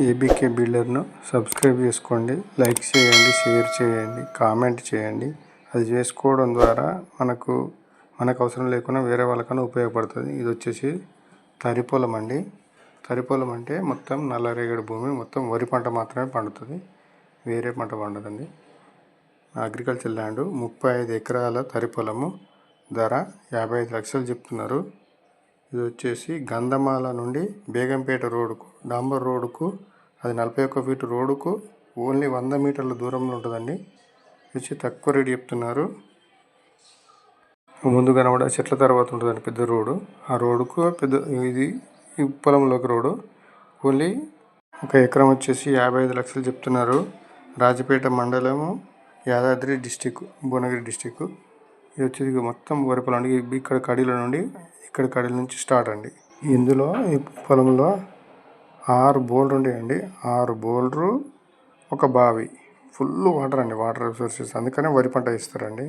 ABK బిల్డర్ను subscribe చేసుకోండి, like చేయండి, share చేయండి, కామెంట్ చేయండి. అది చేసుకోవడం ద్వారా మనకు అవసరం లేకుండా వేరే వాళ్ళకన్నా ఉపయోగపడుతుంది. ఇది వచ్చేసి తరిపొలం అండి. తరిపొలం అంటే మొత్తం నల్లరేగడి భూమి, మొత్తం వరి పంట మాత్రమే పండుతుంది, వేరే పంట పండదండి. అగ్రికల్చర్ ల్యాండ్ 35 ఎకరాల తరిపొలము, ధర 55 లక్షలు చెప్తున్నారు. ఇది వచ్చేసి గంధమాల నుండి బేగంపేట రోడ్డుకు, డాంబర్ రోడ్డుకు, అది 41 ఫీటు రోడ్డుకు ఓన్లీ 100 మీటర్ల దూరంలో ఉంటుందండి. వచ్చి తక్కువ రేటు చెప్తున్నారు. ముందుగా కూడా చెట్ల తర్వాత ఉంటుందండి పెద్ద రోడ్డు. ఆ రోడ్డుకు ఇది ఈ పొలంలోకి రోడ్డు. ఓన్లీ 1 ఎకరం వచ్చేసి 55 లక్షలు చెప్తున్నారు. రాజపేట మండలము, యాదాద్రి డిస్టిక్, భువనగిరి డిస్టిక్. ఇది వచ్చేసి మొత్తం వరి పొలం అండి. ఇక్కడ కడీల నుండి కడీల నుంచి స్టార్ట్ అండి. ఇందులో ఈ పొలంలో 6 బోర్లు ఉండేయండి. 6 బోర్లు, ఒక బావి, ఫుల్ వాటర్ అండి, వాటర్ సోర్సెస్. అందుకనే వరి పంట ఇస్తారండి.